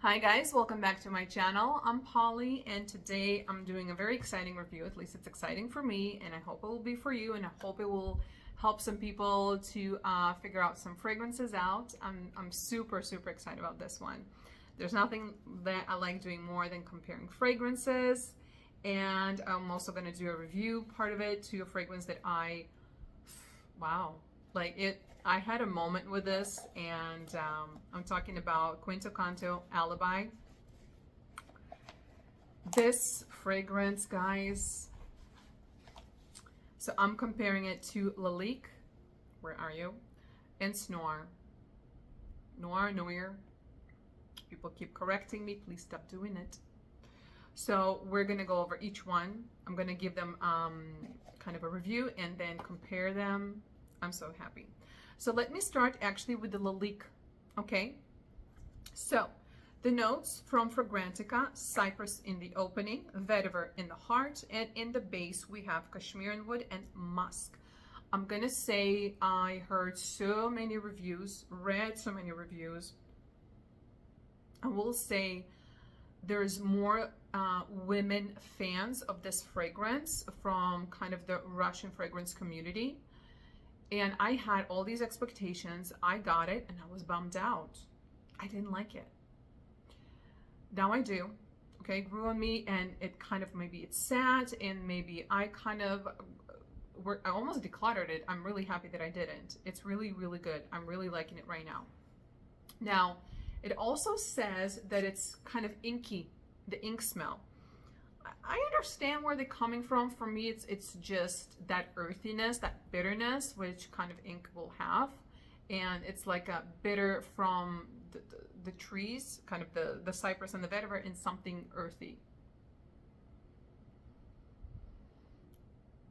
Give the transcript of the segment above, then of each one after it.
Hi guys, welcome back to my channel. I'm Polly and today I'm doing a very exciting review. At least it's exciting for me and I hope it will be for you, and I hope it will help some people to figure out some fragrances out. I'm super excited about this one. There's nothing that I like doing more than comparing fragrances, and I'm also going to do a review part of it to a fragrance that wow, like it. I had a moment with this, and I'm talking about Canto Alibi. This fragrance, guys, so I'm comparing it to Lalique, where are you? And Noire. Noire. People keep correcting me, please stop doing it. So we're gonna go over each one. I'm gonna give them kind of a review and then compare them. I'm so happy. So let me start actually with the Lalique, okay? So the notes from Fragrantica: cypress in the opening, vetiver in the heart, and in the base we have cashmere wood and musk. I'm gonna say I heard so many reviews, read so many reviews. I will say there's more women fans of this fragrance from kind of the Russian fragrance community. And I had all these expectations. I got it and I was bummed out. I didn't like it. Now I do. Okay, it grew on me, and it kind of, maybe it's sad, and maybe I almost decluttered it. I'm really happy that I didn't. It's really good. I'm really liking it right now. Now, it also says that it's kind of inky, the ink smell. I understand where they're coming from. For me, it's just that earthiness, that bitterness, which kind of ink will have. And it's like a bitter from the trees, kind of the cypress and the vetiver, in something earthy.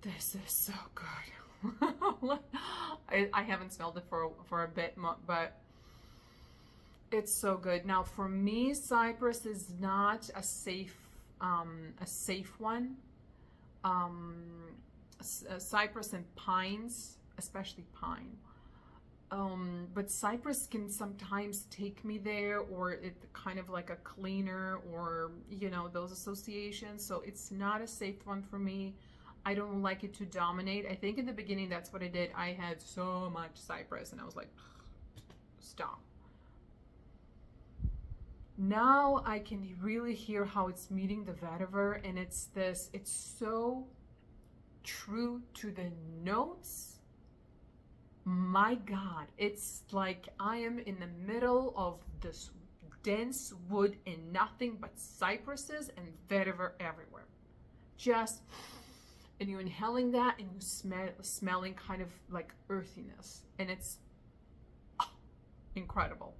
This is so good. I haven't smelled it for a bit, but it's so good. Now, for me, cypress is not a safe one. Cypress and pines, especially pine. But cypress can sometimes take me there, or it kind of like a cleaner, or those associations. So it's not a safe one for me. I don't like it to dominate. I think in the beginning that's what I did. I had so much cypress and I was like, stop. Now I can really hear how it's meeting the vetiver, and it's so true to the notes. My God, it's like I am in the middle of this dense wood and nothing but cypresses and vetiver everywhere. And you're inhaling that, and you're smelling kind of like earthiness, and it's incredible.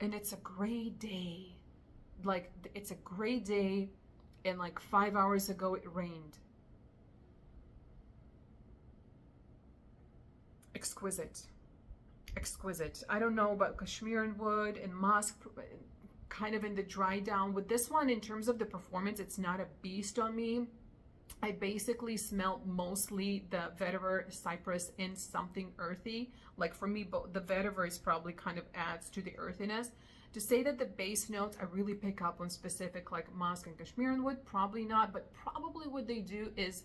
And it's a gray day. Like, it's a gray day, and like 5 hours ago it rained. Exquisite. I don't know about cashmere and wood and musk, kind of in the dry down. With this one, in terms of the performance, it's not a beast on me. I basically smelled mostly the vetiver, cypress, and something earthy. Like, for me, the vetiver is probably kind of adds to the earthiness. To say that the base notes I really pick up on specific, like musk and cashmere and wood, probably not. But probably what they do is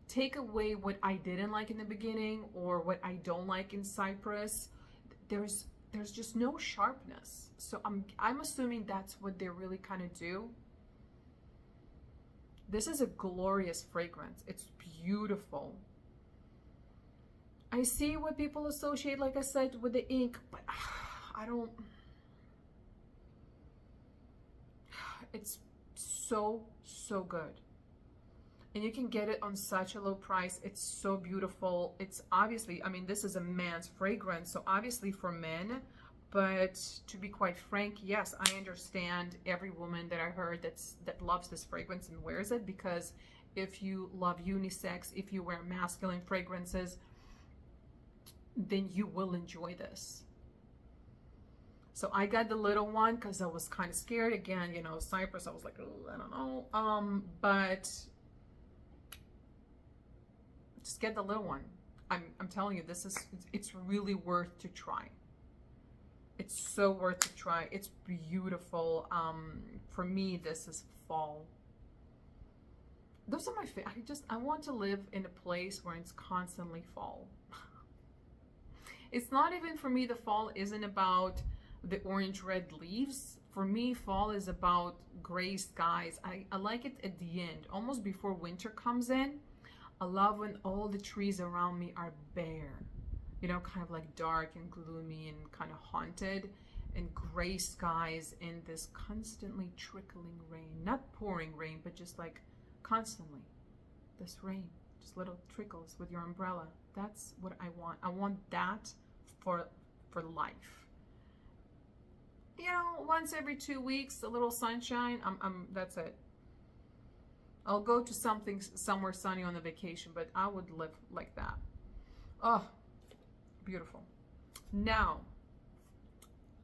take away what I didn't like in the beginning, or what I don't like in cypress. There's just no sharpness. So I'm assuming that's what they really kind of do. This is a glorious fragrance. It's beautiful. I see what people associate, like I said, with the ink, but I don't. It's so good. And you can get it on such a low price. It's so beautiful. It's obviously, I mean, this is a man's fragrance, so obviously for men. But to be quite frank, yes, I understand every woman that I heard that loves this fragrance and wears it, because if you love unisex, if you wear masculine fragrances, then you will enjoy this. So I got the little one because I was kind of scared. Again, cypress, I was like, oh, I don't know. But just get the little one. I'm telling you, it's really worth to try. It's so worth a try. It's beautiful. For me, this is fall. Those are my favorite. I want to live in a place where it's constantly fall. It's not even, for me, the fall isn't about the orange red leaves. For me, fall is about gray skies. I like it at the end, almost before winter comes in. I love when all the trees around me are bare, you know, kind of like dark and gloomy and kind of haunted, and gray skies and this constantly trickling rain, not pouring rain, but just like constantly this rain, just little trickles with your umbrella. That's what I want. I want that for life. You know, once every 2 weeks, a little sunshine. That's it. I'll go to somewhere sunny on a vacation, but I would live like that. Oh, beautiful. Now,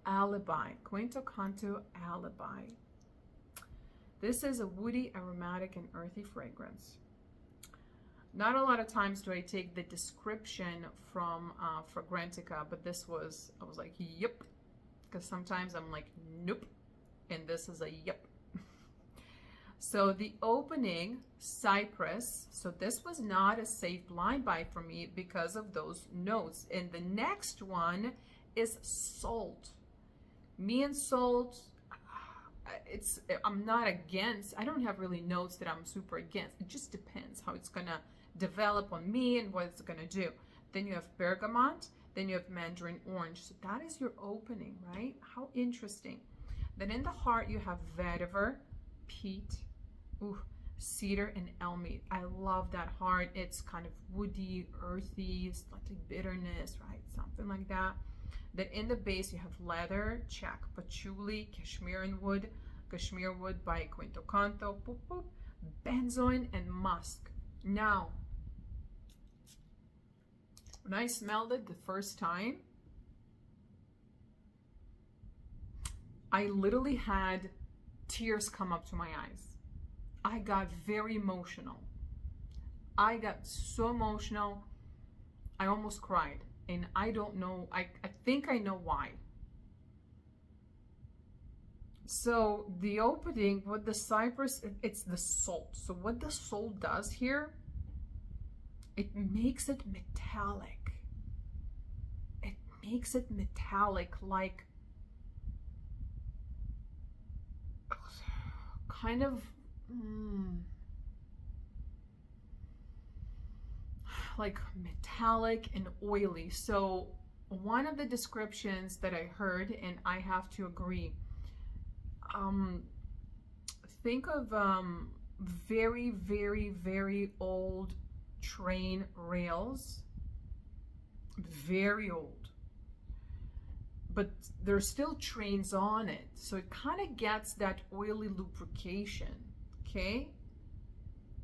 Alibi, Quinto Canto Alibi. This is a woody, aromatic, and earthy fragrance. Not a lot of times do I take the description from Fragrantica, but this was, I was like, yep. Because sometimes I'm like, nope. And this is a yep. So the opening, cypress. So this was not a safe blind buy for me because of those notes. And the next one is salt. Me and salt, I'm not against. I don't have really notes that I'm super against. It just depends how it's going to develop on me and what it's going to do. Then you have bergamot, then you have mandarin orange. So that is your opening, right? How interesting. Then in the heart you have vetiver, peat, cedar, and elm. I love that heart. It's kind of woody, earthy, slightly bitterness, right? Something like that. Then in the base you have leather, check, patchouli, cashmere wood by Quinto Canto, benzoin, and musk. Now, when I smelled it the first time, I literally had tears come up to my eyes. I got very emotional. I got so emotional, I almost cried. And I don't know, I think I know why. So the opening with the cypress, it's the salt. So what the salt does here, it makes it metallic. It makes it metallic, like kind of like metallic and oily. So one of the descriptions that I heard, and I have to agree, think of very, very, very old train rails, very old, but there's still trains on it, so it kind of gets that oily lubrication, okay?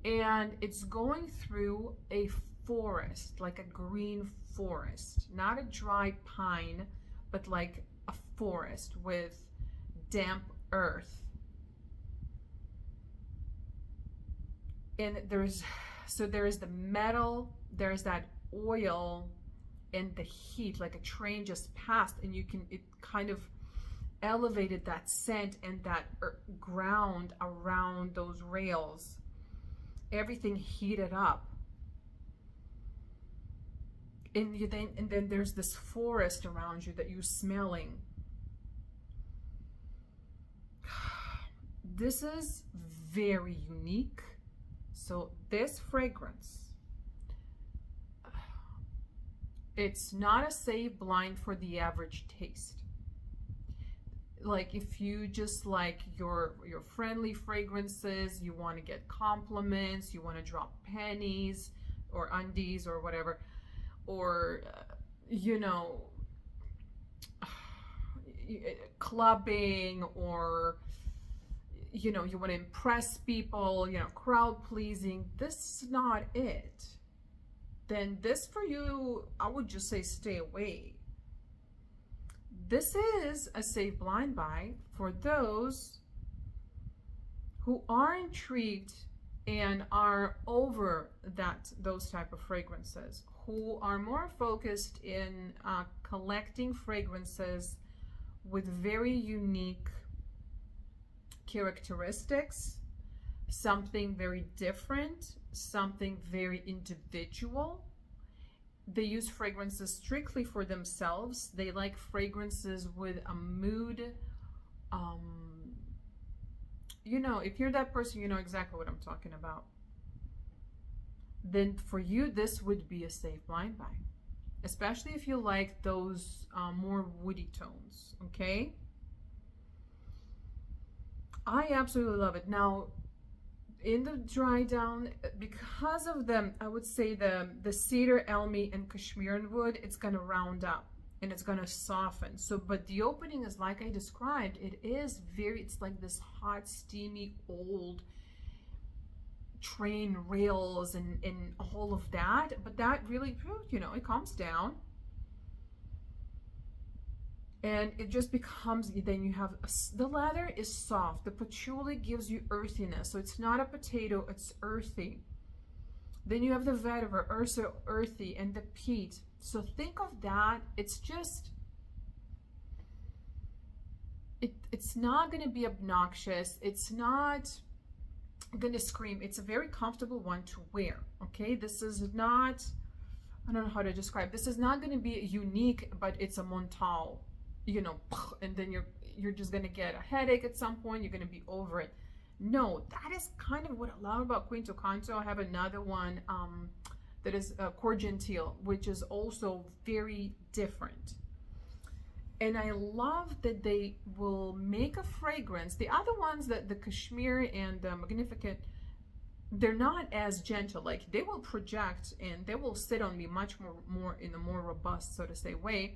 And it's going through a forest, like a green forest, not a dry pine, but like a forest with damp earth. And there's the metal, there's that oil, and the heat, like a train just passed, and it kind of elevated that scent and that ground around those rails. Everything heated up. And then there's this forest around you that you're smelling. This is very unique. So this fragrance, it's not a safe blind for the average taste. Like if you just like your friendly fragrances, you want to get compliments, you want to drop pennies or undies or whatever, or you know, clubbing, or you know, you want to impress people, you know, crowd pleasing, this is not it. Then this for you, I would just say stay away. This is a safe blind buy for those who are intrigued and are over those type of fragrances, who are more focused in collecting fragrances with very unique characteristics, something very different, something very individual. They use fragrances strictly for themselves. They like fragrances with a mood. You know, if you're that person, you know exactly what I'm talking about. Then for you, this would be a safe blind buy, especially if you like those more woody tones. Okay, I absolutely love it. Now, in the dry down, because of the, I would say the cedar, elmy, and cashmere wood, it's gonna round up and it's gonna soften. So, but the opening is like I described. It is very, it's like this hot, steamy, old train rails and all of that. But that really, you know, it calms down. And it just becomes, then you have, the leather is soft. The patchouli gives you earthiness. So it's not a potato, it's earthy. Then you have the vetiver, also earthy, and the peat. So think of that. It's just, it's not going to be obnoxious. It's not going to scream. It's a very comfortable one to wear. Okay, this is not, I don't know how to describe. This is not going to be unique, but it's a Montal, you know, and then you're just going to get a headache at some point. You're going to be over it. No, that is kind of what I love about Quinto Canto. I have another one that is Cor Gentil, which is also very different. And I love that they will make a fragrance. The other ones, that the Cashmere and the Magnificent, they're not as gentle. Like, they will project and they will sit on me much more in a more robust, so to say, way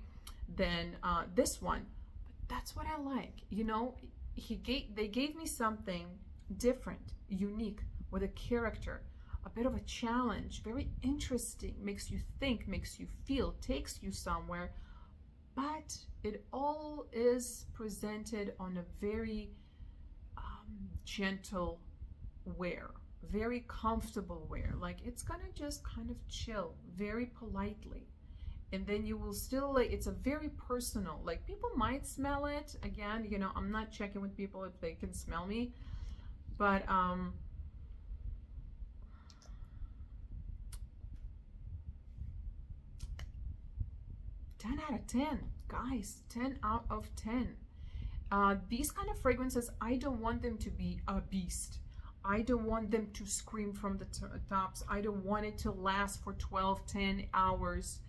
than this one. But that's what I like. You know, they gave me something different, unique, with a character, a bit of a challenge, very interesting, makes you think, makes you feel, takes you somewhere. But it all is presented on a very gentle wear, very comfortable wear. Like, it's gonna just kind of chill very politely. And then you will still, like, it's a very personal, like, people might smell it. Again, you know, I'm not checking with people if they can smell me, but 10 out of 10, guys, 10 out of 10. These kind of fragrances, I don't want them to be a beast. I don't want them to scream from the tops. I don't want it to last for 12, 10 hours.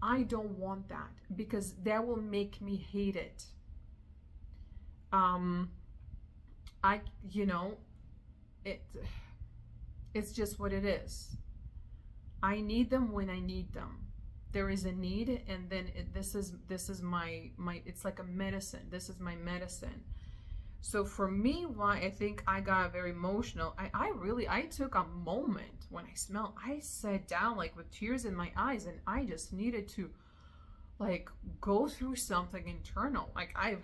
I don't want that, because that will make me hate it. You know, it's just what it is. I need them when I need them. There is a need, and then this is my it's like a medicine. This is my medicine. So for me, why I think I got very emotional, I took a moment when I smelled. I sat down, like, with tears in my eyes, and I just needed to, like, go through something internal. Like, I've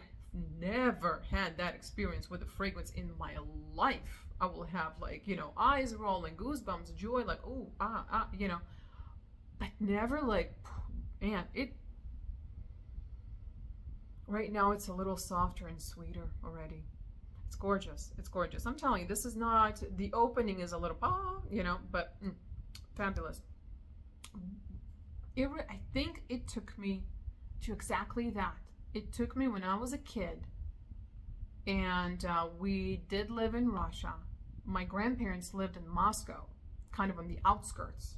never had that experience with a fragrance in my life. I will have, like, you know, eyes rolling, goosebumps, joy, like, oh, you know, but never, like, man, it, right now it's a little softer and sweeter already. It's gorgeous. It's gorgeous. I'm telling you, this is not, the opening is a little, you know, but fabulous. I think it took me to exactly that. It took me when I was a kid, and we did live in Russia. My grandparents lived in Moscow, kind of on the outskirts.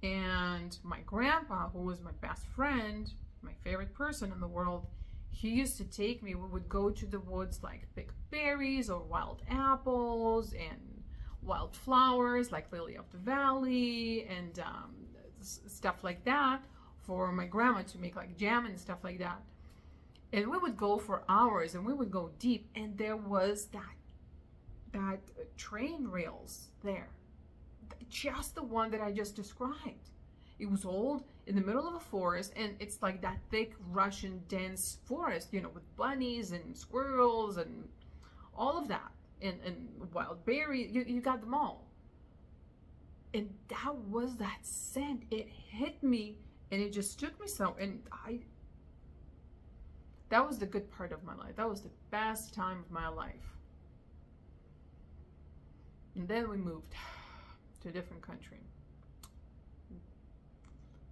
And my grandpa, who was my best friend, my favorite person in the world, he used to take me. We would go to the woods, like, pick berries or wild apples and wild flowers, like lily of the valley, and stuff like that, for my grandma to make, like, jam and stuff like that. And we would go for hours, and we would go deep, and there was that train rails there, just the one that I just described. It was old, in the middle of a forest, and it's like that thick Russian dense forest, you know, with bunnies and squirrels and all of that, and wild berries. You got them all. And that was that scent. It hit me, and it just took me so, and That was the good part of my life. That was the best time of my life. And then we moved to a different country.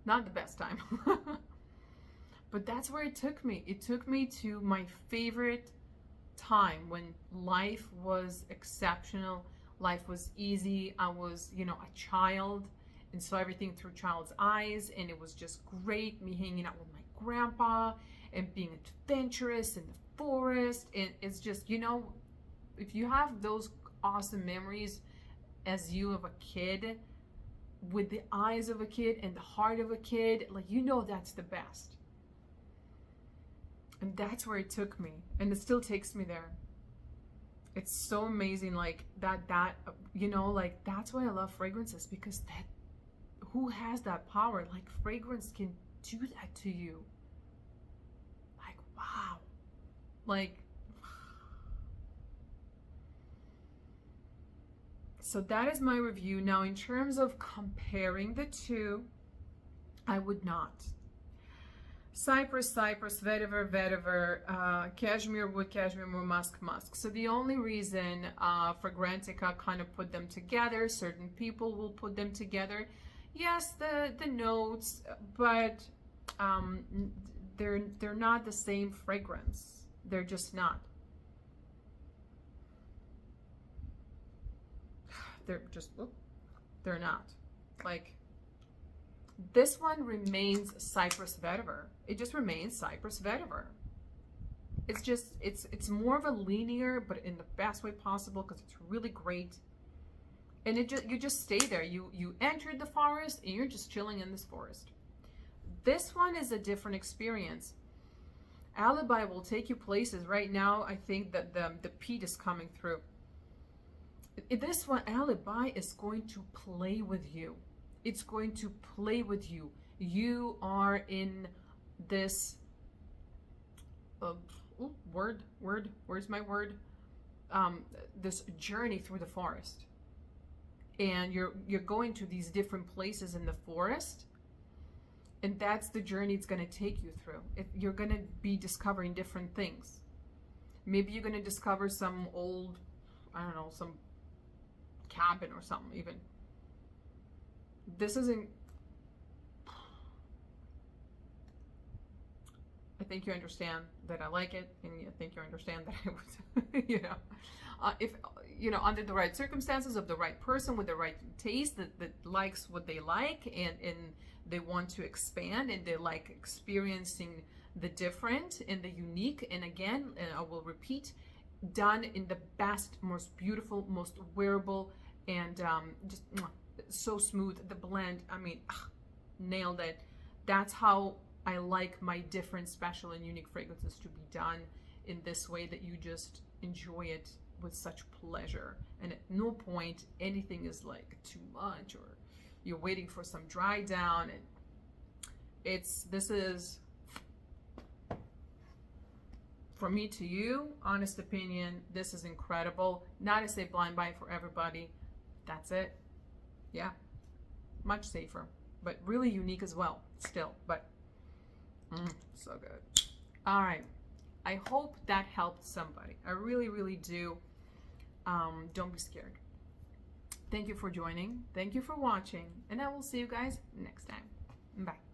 Not the best time. But that's where it took me. It took me to my favorite time when life was exceptional. Life was easy. I was, you know, a child and saw everything through child's eyes. And it was just great, me hanging out with my grandpa and being adventurous in the forest. And it's just, you know, if you have those awesome memories as you of a kid, with the eyes of a kid and the heart of a kid, like, you know, that's the best. And that's where it took me, and it still takes me there. It's so amazing, like that you know, like, that's why I love fragrances, because that, who has that power? Like, fragrance can do that to you. Like, wow. Like, so that is my review. Now, in terms of comparing the two, I would not. Cypress, vetiver, cashmere wood, cashmere wood, musk. So the only reason Fragrantica kind of put them together, certain people will put them together. Yes, the notes, but they're not the same fragrance. They're just not. They're not. Like, this one remains Cypress vetiver. It just remains Cypress vetiver. It's just, it's more of a linear, but in the best way possible, because it's really great. And you just stay there. You entered the forest and you're just chilling in this forest. This one is a different experience. Alibi will take you places. Right now, I think that the peat is coming through. This one, Alibi, is going to play with you. It's going to play with you. You are in this where's my word? This journey through the forest, and you're going to these different places in the forest, and that's the journey it's going to take you through. You're going to be discovering different things. Maybe you're going to discover some old, I don't know, some cabin or something even. This isn't, I think you understand that I like it, and I think you understand that I would, you know, if, you know, under the right circumstances, of the right person with the right taste that likes what they like, and they want to expand, and they like experiencing the different and the unique. And again, and I will repeat, done in the best, most beautiful, most wearable, and just so smooth. The blend, I mean, nailed it. That's how I like my different, special, and unique fragrances to be done, in this way that you just enjoy it with such pleasure, and at no point anything is like too much, or you're waiting for some dry down. And this is, from me to you, honest opinion, this is incredible. Not to say blind buy for everybody. That's it. Yeah, much safer, but really unique as well still. But so good. All right, I hope that helped somebody. I really, really do. Don't be scared. Thank you for joining. Thank you for watching, and I will see you guys next time. Bye.